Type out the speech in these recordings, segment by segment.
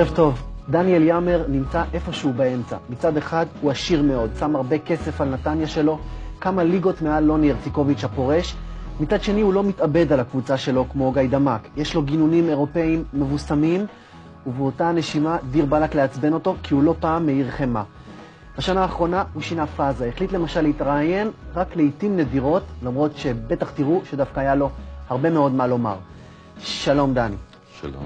ערב טוב. דניאל יאמר נמצא איפשהו באמצע. מצד אחד הוא עשיר מאוד, שם הרבה כסף על נתניה שלו, כמה ליגות מעל לוני הרציקוביץ' הפורש. מצד שני הוא לא מתאבד על הקבוצה שלו כמו גיידמק. יש לו גינונים אירופאים מבוסמים, ובאותה הנשימה דיר בלק לעצבן אותו כי הוא לא פעם מאיר חמה. בשנה האחרונה הוא שינה פאזה, החליט למשל להתראיין רק לעתים נדירות, למרות שבטח תראו שדווקא היה לו הרבה מאוד מה לומר. שלום דני. שלום.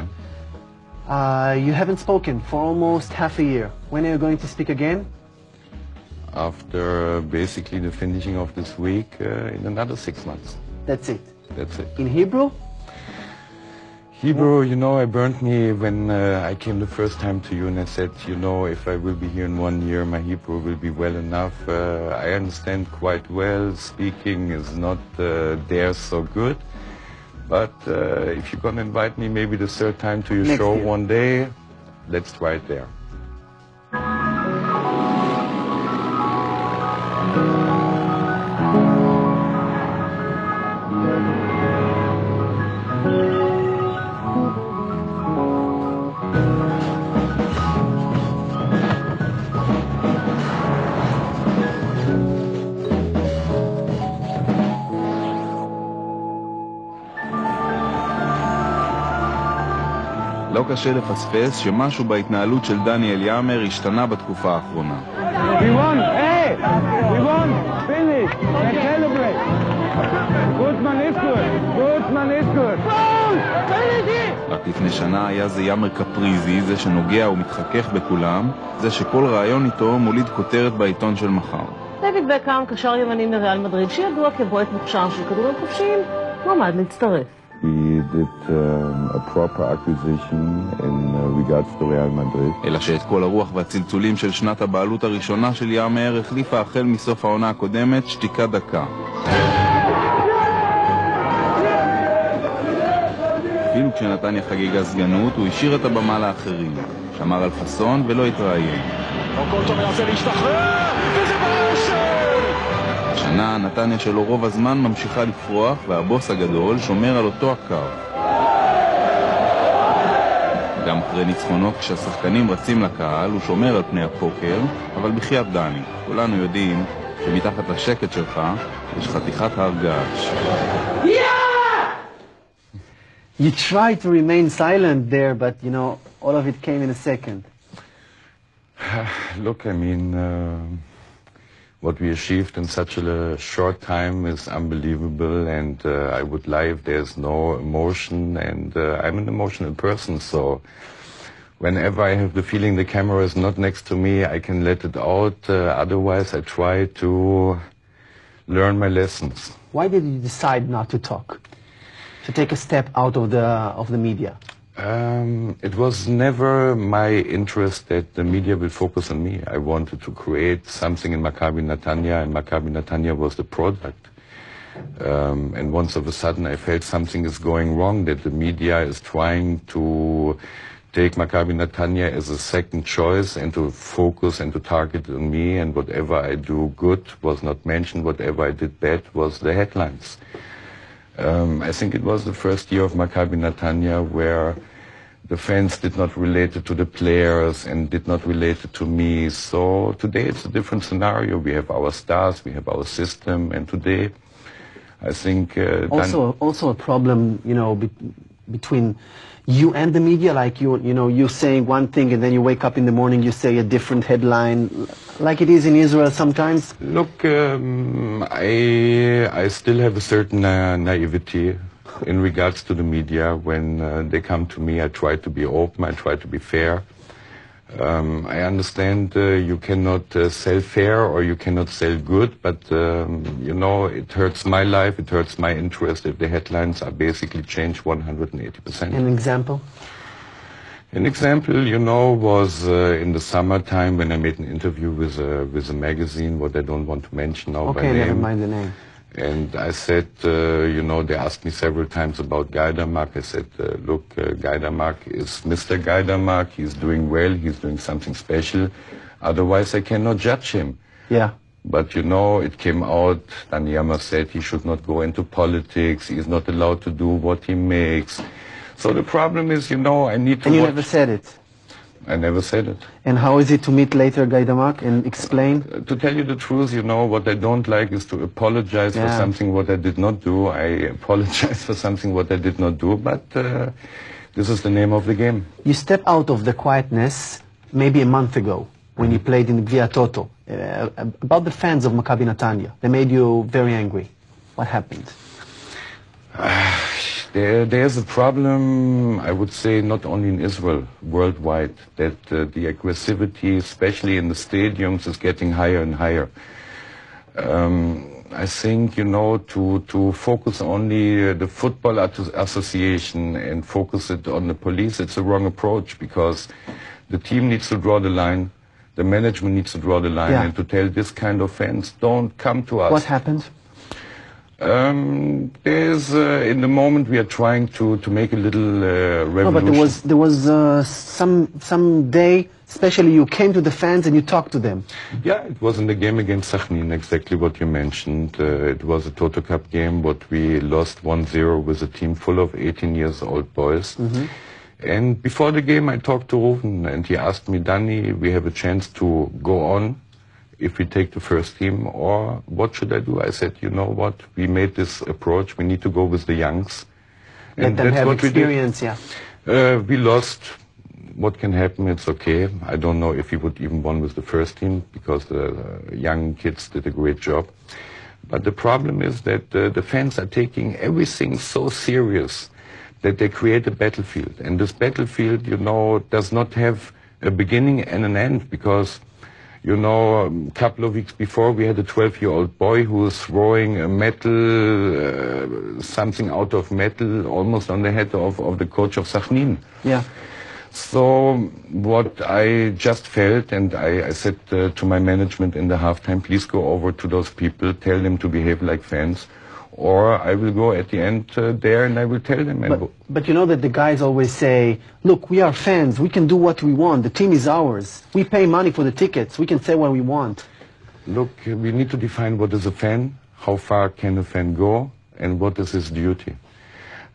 You haven't spoken for almost half a year. When are you going to speak again? After basically the finishing of this week, in another 6 months. That's it? That's it. In Hebrew? Hebrew, you know, it burned me when I came the first time to you and I said, you know, if I will be here in 1 year, my Hebrew will be well enough. I understand quite well. Speaking is not there so good. But if you're going to invite me maybe the third time to your Next show year. one day, let's try it there. לא קשה לפספס שמשהו בהתנהלות של דניאל יאמר השתנה בתקופה האחרונה. We won! Hey! We won! Finish! Let's celebrate! Gutman is good! Gutman is good! רק לפני שנה היה זה יאמר קפריזי, זה שנוגע ומתחכך בכולם, זה שכל ראיון איתו מוליד כותרת בעיתון של מחר. דייוויד בקאם, קשר ימני מריאל מדריד, שידוע כבועט מוכשר של כדורים חופשיים, מועמד להצטרף. We did a proper acquisition in regards to Real Madrid. אלא שאת כל הרוח והצלצולים של שנת הבעלות הראשונה של יאמר החליפה החל מסוף העונה הקודמת שתיקה דקה. אפילו כשנתניה חגיגה סגנות, הוא השאיר את הבמה לאחרים. שמר על פסון ולא התראיין. השנה נתניה שלו רוב הזמן ממשיכה לפרוח, והבוס הגדול שומר על אותו הקו. גם אחרי ניצחונות כשהשחקנים רצים לקהל, הוא שומר על פני הפוקר, אבל בחייאת דני, כולנו יודעים שמתחת לשקט שלך יש חתיכת הר געש. You tried to remain silent there, but you know, all of it came in a second. Look, I mean, what we achieved in such a short time is unbelievable, and I would lie if there's no emotion, and I'm an emotional person, so whenever I have the feeling the camera is not next to me, I can let it out. Otherwise, I try to learn my lessons. Why did you decide not to talk? To take a step out of the media? It was never my interest that the media will focus on me. I wanted to create something in Maccabi Netanya, and Maccabi Netanya was the product. And once of a sudden I felt something is going wrong, that the media is trying to take Maccabi Netanya as a second choice and to focus and to target on me, and whatever I do good was not mentioned, whatever I did bad was the headlines. I think it was the first year of Maccabi Netanya where the fans did not relate it to the players and did not relate it to me. So today it's a different scenario. We have our stars, we have our system, and today I think... Also a problem, you know, between you and the media, like you're saying one thing and then you wake up in the morning, you say a different headline, like it is in Israel sometimes? Look, I still have a certain naivety in regards to the media. When they come to me, I try to be open, I try to be fair. I understand you cannot sell fair or you cannot sell good, but you know, it hurts my life, it hurts my interest if the headlines are basically changed 180%. An example? An example, you know, was in the summertime when I made an interview with a magazine, what I don't want to mention now by name. Okay, never mind the name. And I said, you know, they asked me several times about Gaidamak. I said, look, Gaidamak is Mr. Gaidamak. He's doing well. He's doing something special. Otherwise, I cannot judge him. Yeah. But, you know, it came out, Daniel said he should not go into politics. He is not allowed to do what he makes. So the problem is, you know, I need to... And you never said it? I never said it. And how is it to meet later Gaidamak and explain? To tell you the truth, you know, what I don't like is to apologize for something what I did not do. I apologize for something what I did not do, but this is the name of the game. You step out of the quietness maybe a month ago when you played in Gvia Toto. About the fans of Maccabi Netanya. They made you very angry. What happened? There's a problem, I would say, not only in Israel, worldwide, that the aggressivity, especially in the stadiums, is getting higher and higher. I think, you know, to focus only the football association and focus it on the police, it's a wrong approach, because the team needs to draw the line, the management needs to draw the line, and to tell this kind of fans, don't come to us. What happened? There's in the moment we are trying to make a little revolution. No, but there was some day, especially you came to the fans and you talked to them. Yeah, it was in the game against Sachnin, exactly what you mentioned. It was a Toto Cup game, but we lost 1-0 with a team full of 18-year-old boys. And before the game, I talked to Ruven, and he asked me, Danny, we have a chance to go on if we take the first team, or what should I do? I said, you know what, we made this approach, we need to go with the youngs. Let them have experience, We lost. What can happen, it's okay. I don't know if we would even won with the first team, because the young kids did a great job. But the problem is that the fans are taking everything so serious that they create a battlefield. And this battlefield, you know, does not have a beginning and an end, because you know, a couple of weeks before, we had a 12-year-old boy who was throwing a metal, something out of metal, almost on the head of the coach of Sachnin. Yeah. So what I just felt, and I said to my management in the halftime, please go over to those people, tell them to behave like fans, or I will go at the end there and I will tell them. But you know that the guys always say, look, we are fans, we can do what we want, the team is ours, we pay money for the tickets, we can say what we want. Look, we need to define what is a fan, how far can a fan go, and what is his duty.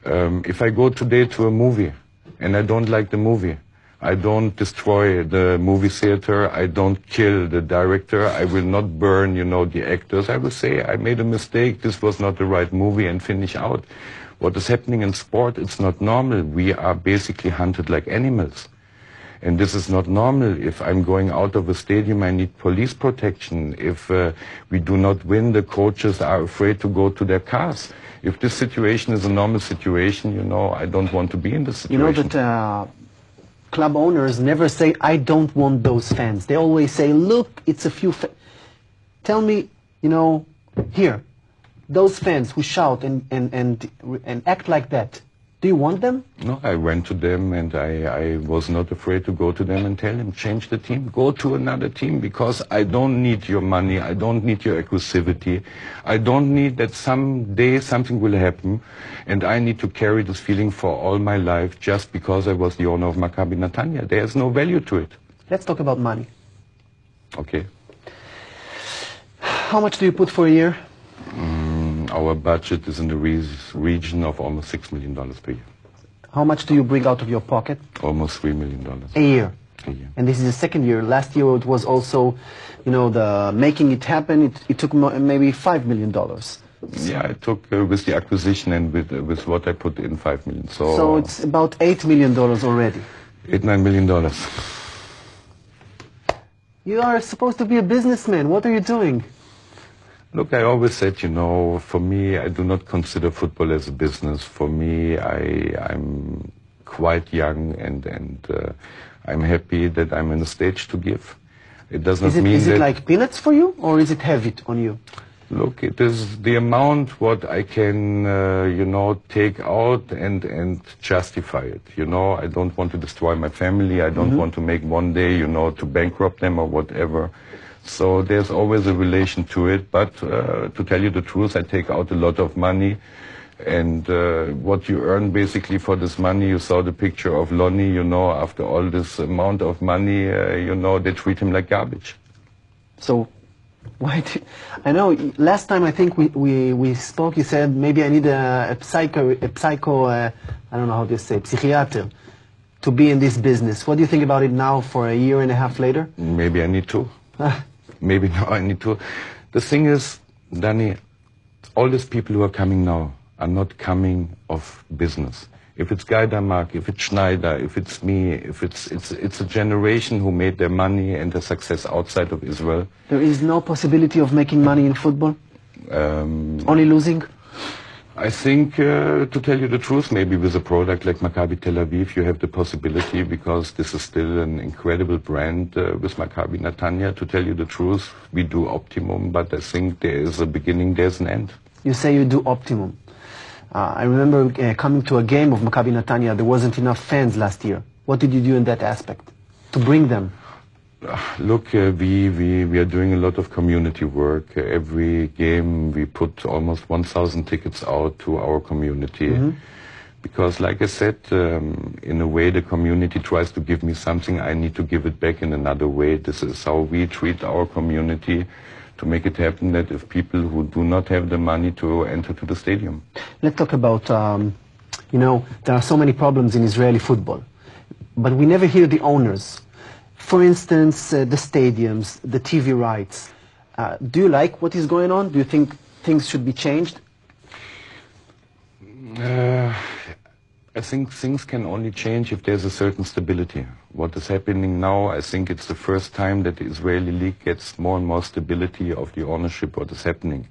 If I go today to a movie and I don't like the movie, I don't destroy the movie theater, I don't kill the director, I will not burn, you know, the actors. I will say, I made a mistake, this was not the right movie, and finish out. What is happening in sport, it's not normal. We are basically hunted like animals. And this is not normal. If I'm going out of a stadium, I need police protection. If we do not win, the coaches are afraid to go to their cars. If this situation is a normal situation, you know, I don't want to be in this situation. You know that club owners never say, I don't want those fans. They always say, look, it's a few tell me, you know, here, those fans who shout and act like that, do you want them? No, I went to them and I was not afraid to go to them and tell them, change the team, go to another team, because I don't need your money, I don't need your aggressivity, I don't need that someday something will happen and I need to carry this feeling for all my life just because I was the owner of Maccabi Netanya. There's no value to it. Let's talk about money. Okay. How much do you put for a year? Our budget is in the region of almost $6 million per year. How much do you bring out of your pocket? Almost $3 million. A year? A year. And this is the second year. Last year it was also, you know, the making it happen, it took maybe $5 million. Yeah, it took with the acquisition and with what I put in $5 million. So it's about $8 million already. $9 million. You are supposed to be a businessman. What are you doing? Look, I always said, you know, for me, I do not consider football as a business. For me, I'm quite young and I'm happy that I'm in a stage to give. It does not mean that... Is it like peanuts for you, or is it heavy on you? Look, it is the amount what I can, you know, take out and justify it. You know, I don't want to destroy my family. I don't want to make one day, you know, to bankrupt them or whatever. So there's always a relation to it. But to tell you the truth, I take out a lot of money. And what you earn basically for this money, you saw the picture of Lonnie, you know, after all this amount of money, you know, they treat him like garbage. So... Why? I know last time I think we spoke, you said maybe I need a psycho, I don't know how to say, psychiater. to be in this business. What do you think about it now for a year and a half later? Maybe I need to. Maybe now I need to. The thing is, Danny, all these people who are coming now are not coming of business. If it's Guy Damark, if it's Schneider, if it's me, if it's a generation who made their money and their success outside of Israel. There is no possibility of making money in football? Only losing? I think, to tell you the truth, maybe with a product like Maccabi Tel Aviv, you have the possibility, because this is still an incredible brand with Maccabi Netanya. To tell you the truth, we do optimum, but I think there is a beginning, there's an end. You say you do optimum. I remember coming to a game of Maccabi Netanya. There wasn't enough fans last year. What did you do in that aspect to bring them? Look, we are doing a lot of community work. Every game we put almost 1,000 tickets out to our community. Because like I said, in a way the community tries to give me something, I need to give it back in another way. This is how we treat our community, to make it happen that if people who do not have the money to enter to the stadium. Let's talk about, you know, there are so many problems in Israeli football, but we never hear the owners. For instance, the stadiums, the TV rights. Do you like what is going on? Do you think things should be changed? I think things can only change if there's a certain stability. What is happening now, I think it's the first time that the Israeli league gets more and more stability of the ownership, what is happening.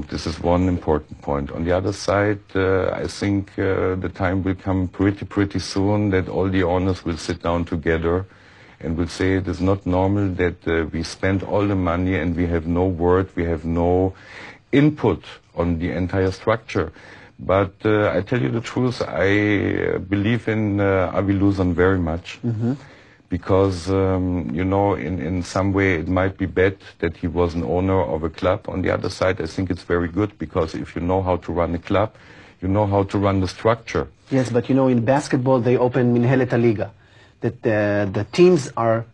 This is one important point. On the other side, I think the time will come pretty soon that all the owners will sit down together and will say it is not normal that we spend all the money and we have no word, we have no input on the entire structure. But I tell you the truth, I believe in Avi Luzon very much. Because, you know, in some way it might be bad that he was an owner of a club. On the other side, I think it's very good, because if you know how to run a club, you know how to run the structure. Yes, but you know, in basketball they open Minhelet Liga, that the teams are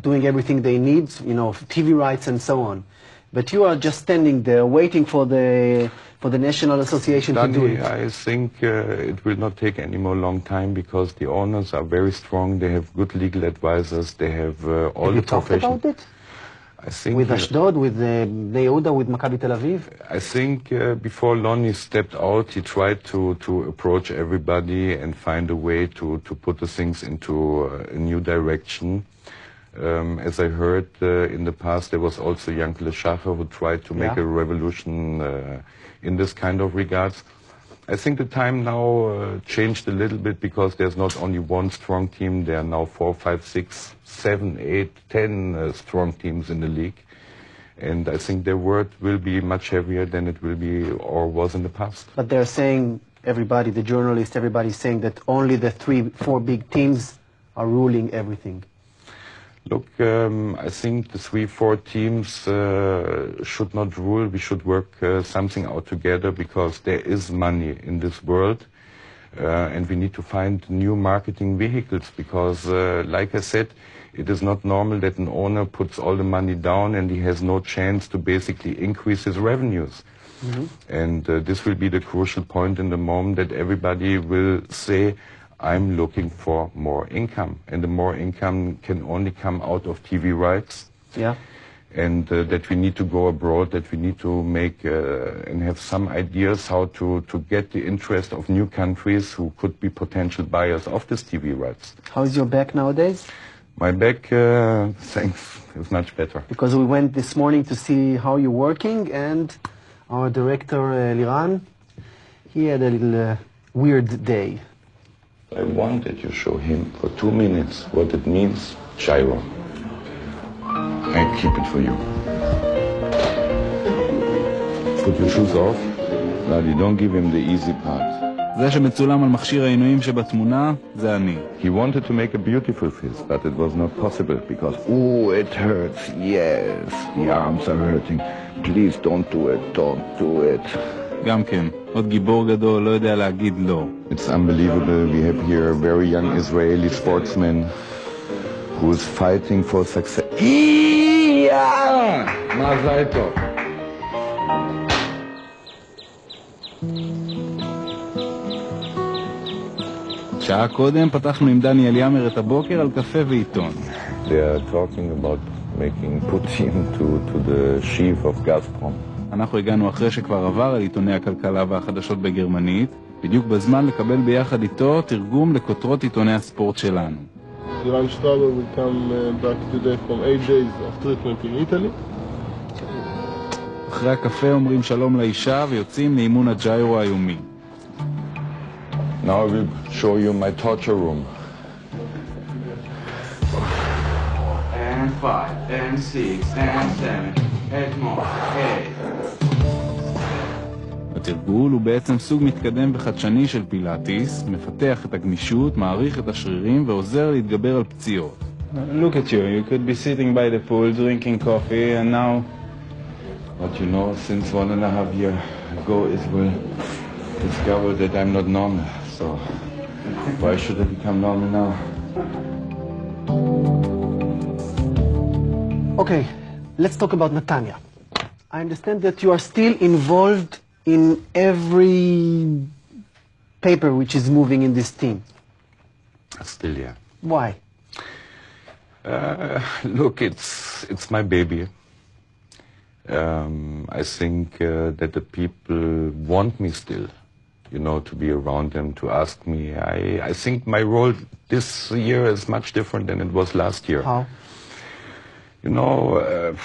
doing everything they need, you know, TV rights and so on. But you are just standing there waiting for the National Association to do it. I think it will not take any more long time, because the owners are very strong. They have good legal advisors. They have all the profession. Have you talked about it? I think with Ashdod, with Bnei Yehuda, with Maccabi Tel Aviv? I think before Lonnie stepped out, he tried to approach everybody and find a way to put the things into a new direction. As I heard in the past, there was also Yankele Shacher who tried to make a revolution in this kind of regards. I think the time now changed a little bit, because there's not only one strong team, there are now 4, 5, 6, 7, 8, 10 strong teams in the league. And I think their word will be much heavier than it will be or was in the past. But they're saying, everybody, the journalists, everybody's saying that only the 3, 4 big teams are ruling everything. Look, I think the 3, 4 teams should not rule. We should work something out together, because there is money in this world, and we need to find new marketing vehicles, because, like I said, it is not normal that an owner puts all the money down and he has no chance to basically increase his revenues. And this will be the crucial point in the moment that everybody will say, I'm looking for more income, and the more income can only come out of TV rights. And that we need to go abroad, that we need to make and have some ideas how to get the interest of new countries who could be potential buyers of this TV rights. How is your back nowadays? My back, thanks, is much better. Because we went this morning to see how you're working, and our director, Liran, he had a little weird day. I want that you show him for 2 minutes what it means, gyro. I keep it for you. Put your shoes off. Daddy, don't give him the easy part. זה שמצולם על מכשיר העינויים שבתמונה, זה אני. He wanted to make a beautiful fist, but it was not possible because, ooh, it hurts, yes, the arms are hurting. Please don't do it, don't do it. גם כן, עוד גיבור גדול, לא יודע להגיד לא. It's unbelievable. We have here a very young Israeli sportsman who is fighting for success. Yeah! מזל טוב. שעה קודם פתחנו עם דניאל יאמר את הבוקר על קפה ועיתון. They are talking about making Putin to the chief of Gazprom. אנחנו הגענו אחרי שכבר עבר על עיתוני הכלכלה והחדשות בגרמנית, בדיוק בזמן לקבל ביחד איתו תרגום לכותרות עיתוני הספורט שלנו. Iran Strabo will come back today from 8 days of treatment in Italy. אחרי הקפה אומרים שלום לאישה ויוצאים לאימון הג'יירו היומי. Now I will show you my torture room. And 5, and 6, and 7, and more, hey. התרגול הוא בעצם סוג מתקדם וחדשני של פילאטיס, מפתח את הגמישות, מעריך את השרירים ועוזר להתגבר על פציעות. Look at you. You could be sitting by the pool, drinking coffee, and now... But you know, since 1.5 years ago, Israel discovered that I'm not normal. So why should I become normal now? Okay, let's talk about Netanya. I understand that you are still involved in every paper which is moving in this team. Still, yeah. Why? Look, it's my baby. I think that the people want me still, you know, to be around them, to ask me. I think my role this year is much different than it was last year. How? You know,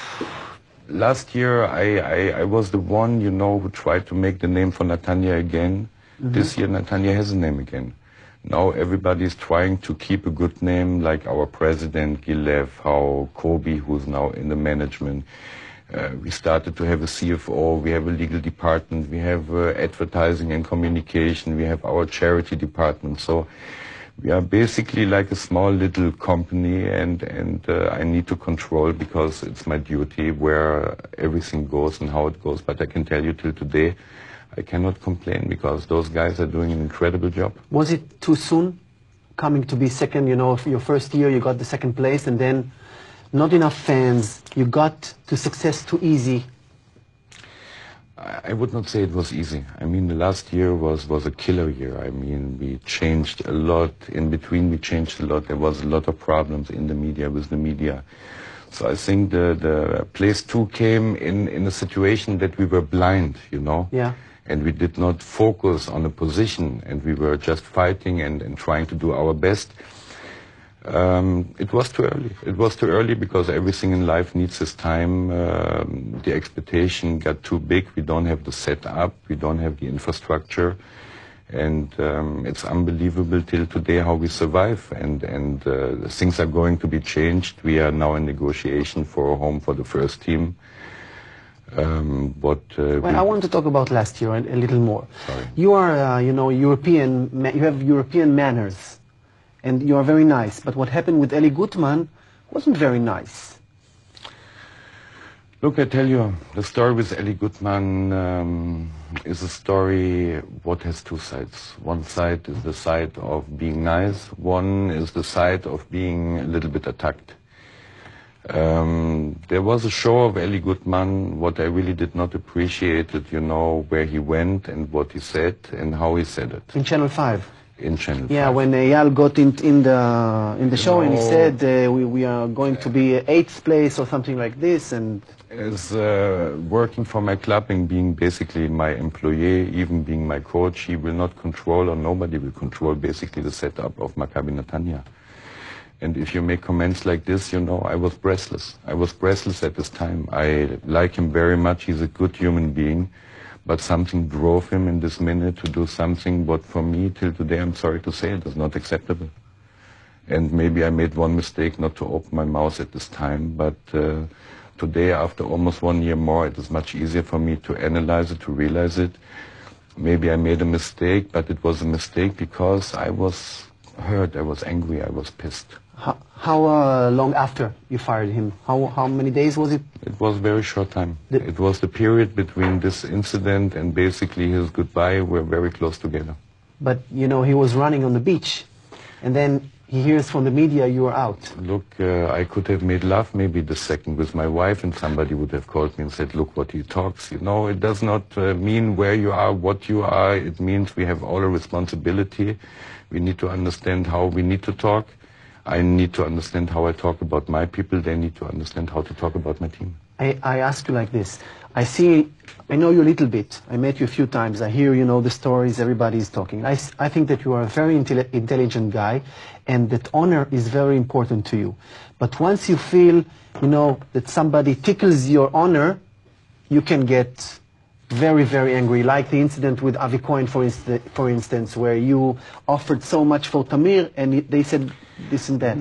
last year I was the one, you know, who tried to make the name for Netanya again. Mm-hmm. This year Netanya has a name again. Now everybody is trying to keep a good name, like our president, Gilev, how Kobe, who's now in the management. We started to have a CFO, we have a legal department, we have advertising and communication, we have our charity department. So we are basically like a small little company, and I need to control because it's my duty where everything goes and how it goes. But I can tell you till today, I cannot complain because those guys are doing an incredible job. Was it too soon coming to be second? You know, your first year you got the second place and then not enough fans, you got to success too easy. I would not say it was easy. I mean, the last year was a killer year. I mean, we changed a lot. In between, we changed a lot. There was a lot of problems in the media, with the media. So I think the place two came in a situation that we were blind, you know? Yeah. And we did not focus on a position, and we were just fighting and trying to do our best. It was too early. It was too early because everything in life needs its time. The expectation got too big. We don't have the setup. We don't have the infrastructure. And it's unbelievable till today how we survive. And things are going to be changed. We are now in negotiation for a home for the first team. Well, I want to talk about last year a little more. Sorry. You are, you know, European. You have European manners. And you are very nice, but what happened with Eli Gutman wasn't very nice. Look, I tell you, the story with Eli Gutman is a story what has two sides. One side is the side of being nice. One is the side of being a little bit attacked. There was a show of Eli Gutman, what I really did not appreciate, you know, where he went and what he said and how he said it. In Channel 5. In Channel 5. Yeah, when Eyal got in the show and he said we are going to be 8th place or something like this, and as working for my club and being basically my employee, even being my coach, he will not control, or nobody will control basically the setup of Maccabi Netanya. And if you make comments like this, you know, I was breathless. I was breathless at this time. I like him very much. He's a good human being. But something drove him in this minute to do something what for me till today, I'm sorry to say, it is not acceptable. And maybe I made one mistake not to open my mouth at this time, but today, after almost 1 year more, it is much easier for me to analyze it, to realize it. Maybe I made a mistake, but it was a mistake because I was hurt, I was angry, I was pissed. How long after you fired him? How many days was it? It was a very short time. It was the period between this incident and basically his goodbye. We're very close together. But, you know, he was running on the beach. And then he hears from the media you are out. Look, I could have made love maybe the second with my wife, and somebody would have called me and said, look what he talks. You know, it does not mean where you are, what you are. It means we have all a responsibility. We need to understand how we need to talk. I need to understand how I talk about my people. They need to understand how to talk about my team. I ask you like this. I know you a little bit. I met you a few times. I hear, you know, the stories, everybody is talking. I think that you are a very intelligent guy, and that honor is very important to you. But once you feel, you know, that somebody tickles your honor, you can get very, very angry. Like the incident with Avi Cohen, for instance, where you offered so much for Tamir, and they said this and that.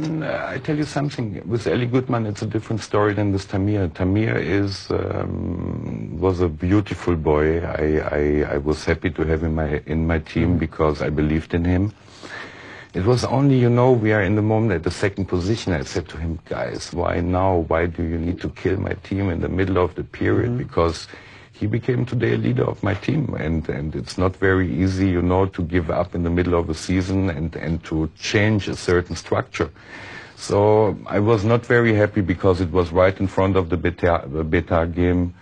I tell you something. With Eli Goodman, it's a different story than with Tamir. Tamir was a beautiful boy. I was happy to have him in my team because I believed in him. It was only, you know, we are in the moment at the second position. I said to him, guys, why now? Why do you need to kill my team in the middle of the period? Because he became today a leader of my team, and it's not very easy, you know, to give up in the middle of a season and to change a certain structure. So I was not very happy because it was right in front of the Beta game.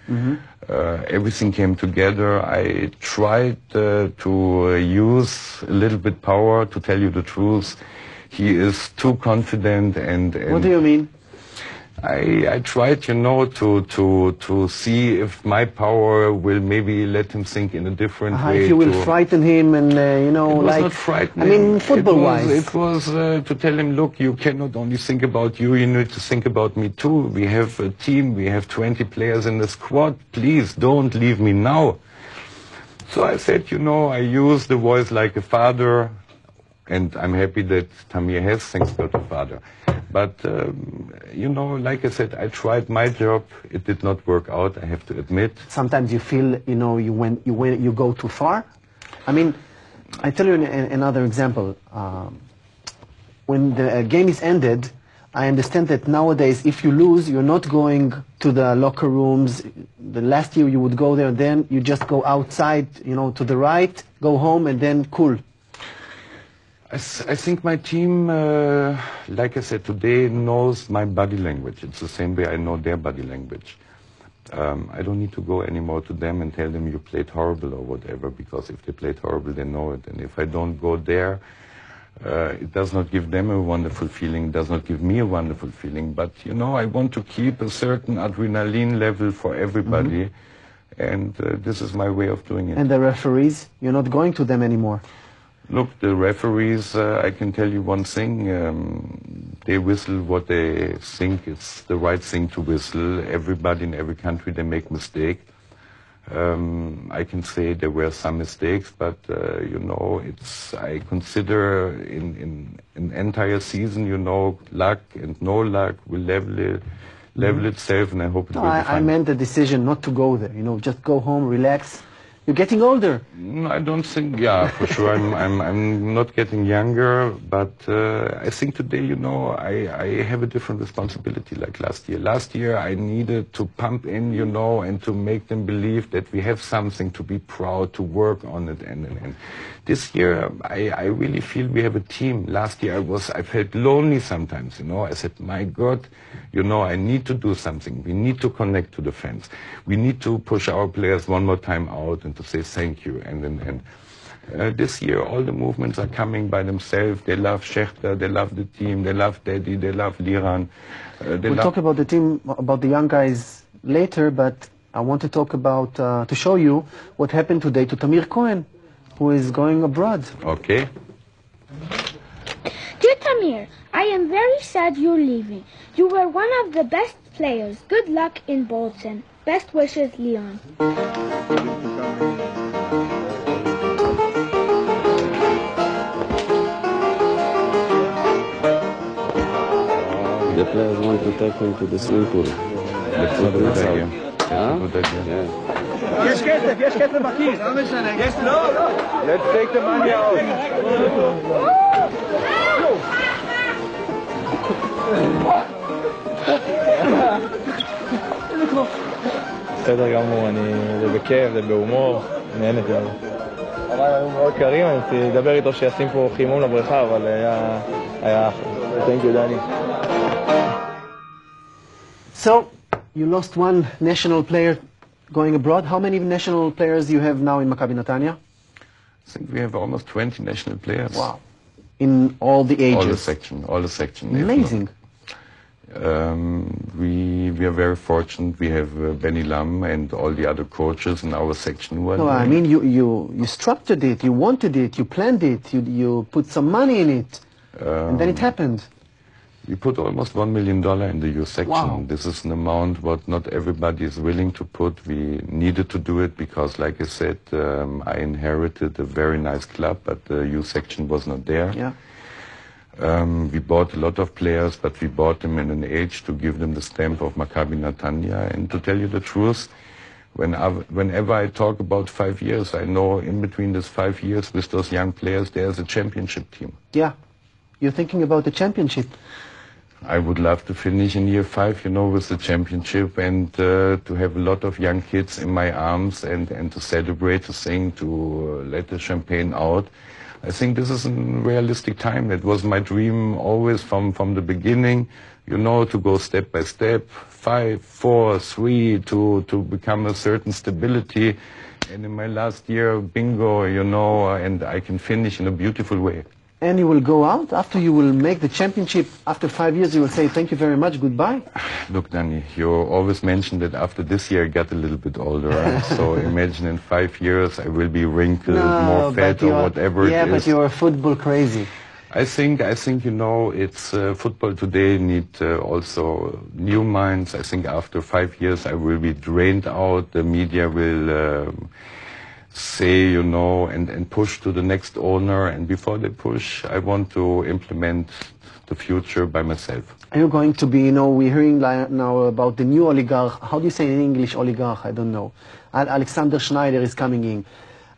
Everything came together. I tried to use a little bit power, to tell you the truth. He is too confident and What do you mean? I tried, you know, to see if my power will maybe let him think in a different way. If you will frighten him and, you know, it was like... not frightening. I mean, football-wise. It was to tell him, look, you cannot only think about you, you need to think about me too. We have a team, we have 20 players in the squad. Please don't leave me now. So I said, you know, I use the voice like a father, and I'm happy that Tamir has, thanks God, a father. But, you know, like I said, I tried my job. It did not work out, I have to admit. Sometimes you feel, you know, you go too far. I mean, I tell you another example. When the game is ended, I understand that nowadays, if you lose, you're not going to the locker rooms. The last year you would go there, then you just go outside, you know, to the right, go home, and then cool. I think my team, like I said today, knows my body language. It's the same way I know their body language. I don't need to go anymore to them and tell them you played horrible or whatever, because if they played horrible, they know it. And if I don't go there, it does not give them a wonderful feeling, does not give me a wonderful feeling. But, you know, I want to keep a certain adrenaline level for everybody. And this is my way of doing it. And the referees, you're not going to them anymore. Look, the referees, I can tell you one thing. They whistle what they think is the right thing to whistle. Everybody in every country, they make mistakes. I can say there were some mistakes, but, you know, I consider in an entire season, you know, luck and no luck will level itself, and I hope it will be fine. I meant the decision not to go there, you know, just go home, relax. You're getting older. I don't think, yeah, for sure. I'm not getting younger, but I think today, you know, I have a different responsibility like last year. Last year, I needed to pump in, you know, and to make them believe that we have something to be proud, to work on it. And this year, I really feel we have a team. Last year, I felt lonely sometimes, you know. I said, my God, you know, I need to do something. We need to connect to the fans. We need to push our players one more time out and to say thank you. And this year, all the movements are coming by themselves. They love Schechter, they love the team, they love Daddy, they love Liran. We'll talk about the team, about the young guys later, but I want to talk about, to show you what happened today to Tamir Cohen, who is going abroad. Okay. Dear Tamir, I am very sad you're leaving. You were one of the best players. Good luck in Bolton. Best wishes, Leon. The players want to take him to the swimming pool. That's a good idea. That's a good idea. Yeah. יש כסף בכיס. לא משנה. לא. Let's take the money out. בסדר גמור, זה בכיף, זה בהומור, נהנתי על זה. המים היו מאוד קרים, אני רציתי לדבר איתו שישים פה חימום לבריכה, אבל היה אחלה. Thank you, Danny. So, you lost one national player going abroad. How many national players you have now in Maccabi Netanya? I think we have almost 20 national players. Wow. In all the ages? All the section. Amazing. We are very fortunate. We have Benny Lam and all the other coaches in our section. No, I mean you structured it, you wanted it, you planned it, you put some money in it, and then it happened. We put almost $1 million in the youth section. Wow. This is an amount what not everybody is willing to put. We needed to do it because, like I said, I inherited a very nice club, but the youth section was not there. Yeah. We bought a lot of players, but we bought them in an age to give them the stamp of Maccabi Netanya. And to tell you the truth, whenever I talk about 5 years, I know in between these 5 years with those young players, there's a championship team. Yeah. You're thinking about the championship. I would love to finish in year 5, with the championship and to have a lot of young kids in my arms and to celebrate, to sing, to let the champagne out. I think this is a realistic time. It was my dream always from the beginning, to go step by step, 5, 4, 3, to become a certain stability. And in my last year, bingo, and I can finish in a beautiful way. And you will go out after you will make the championship. After 5 years, you will say thank you very much, goodbye. Look, Danny, you always mention that after this year I got a little bit older. Right? So imagine in 5 years I will be wrinkled, more fat, or whatever it is. Yeah, but you are football crazy. I think it's football today need also new minds. I think after 5 years I will be drained out. The media will say, and push to the next owner. And before they push, I want to implement the future by myself. Are you going to be, we're hearing now about the new oligarch. How do you say in English oligarch? I don't know. Alexander Schneider is coming in.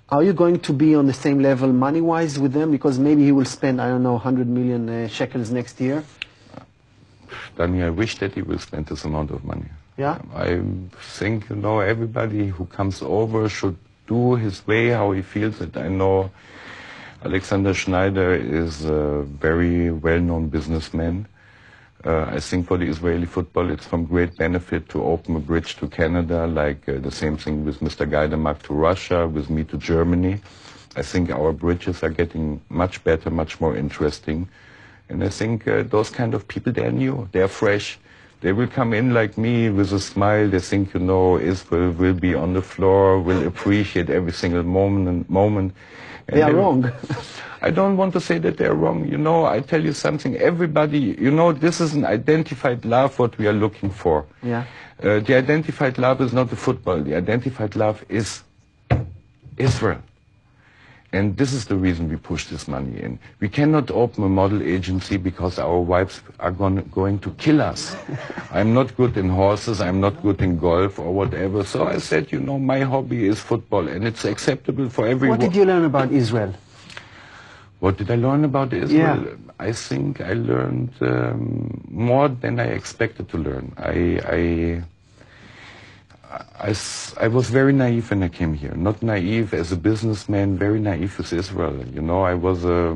Are you going to be on the same level money-wise with them? Because maybe he will spend, 100 million shekels next year. Daniel, I wish that he will spend this amount of money. Yeah? I think, everybody who comes over should do his way, how he feels it. I know Alexander Schneider is a very well-known businessman. I think for the Israeli football, it's from great benefit to open a bridge to Canada, like the same thing with Mr. Geidemark to Russia, with me to Germany. I think our bridges are getting much better, much more interesting. And I think those kind of people, they're new, they're fresh. They will come in like me with a smile. They think, Israel will be on the floor, will appreciate every single moment. And they are wrong. I don't want to say that they're wrong. I tell you something. Everybody, this is an identified love what we are looking for. Yeah. The identified love is not the football. The identified love is Israel. And this is the reason we push this money in. We cannot open a model agency because our wives are going to kill us. I'm not good in horses, I'm not good in golf or whatever. So I said, my hobby is football and it's acceptable for everyone. What did you learn about Israel? What did I learn about Israel? Yeah. I think I learned more than I expected to learn. I was very naive when I came here. Not naive as a businessman, very naive with Israel. I was a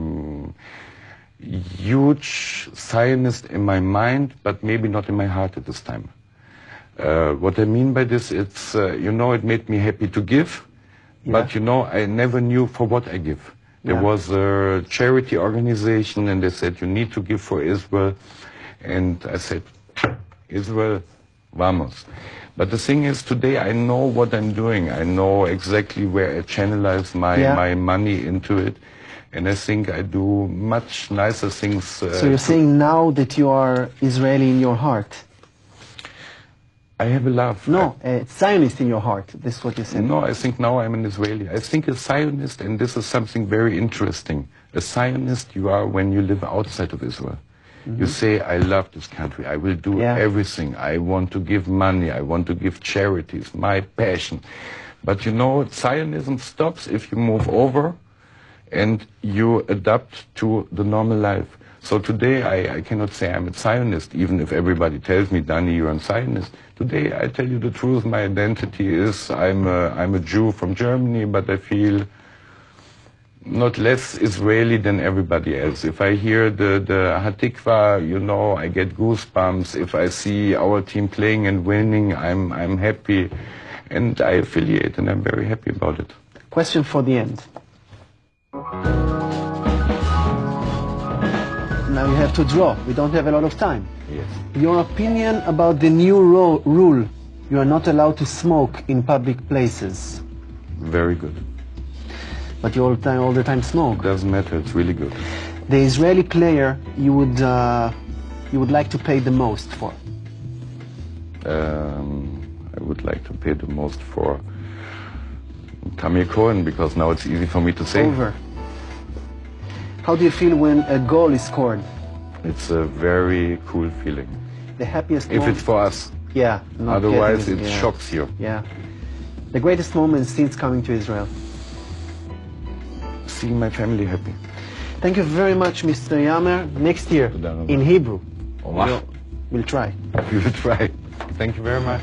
huge Zionist in my mind, but maybe not in my heart at this time. What I mean by this, it's, it made me happy to give, but, I never knew for what I give. There was a charity organization, and they said, you need to give for Israel. And I said, Israel, vamos. But the thing is, today I know what I'm doing. I know exactly where I channelize my money into it. And I think I do much nicer things. So you're saying now that you are Israeli in your heart? I have a love. No, Zionist in your heart. This is what you said. No, I think now I'm an Israeli. I think a Zionist, and this is something very interesting. A Zionist you are when you live outside of Israel. Mm-hmm. You say, I love this country. I will do everything. I want to give money. I want to give charities. My passion. But Zionism stops if you move over and you adapt to the normal life. So today I cannot say I'm a Zionist, even if everybody tells me, Danny, you're a Zionist. Today I tell you the truth, my identity is I'm a Jew from Germany, but I feel not less Israeli than everybody else. If I hear the Hatikva, you know, I get goosebumps. If I see our team playing and winning, I'm happy. And I affiliate, and I'm very happy about it. Question for the end. Now you have to draw. We don't have a lot of time. Yes. Your opinion about the new rule, you are not allowed to smoke in public places. Very good. But you all the time smoke. Doesn't matter, it's really good. The Israeli player you would like to pay the most for? I would like to pay the most for Tamir Cohen, because now it's easy for me to say. Over. How do you feel when a goal is scored? It's a very cool feeling. The happiest if moment? it's for us. Yeah. Otherwise it shocks you. Yeah. The greatest moment since coming to Israel? Seeing my family happy. Thank you very much, Mr. Yamar. Next year, in Hebrew, we'll try. We will try. Thank you very much.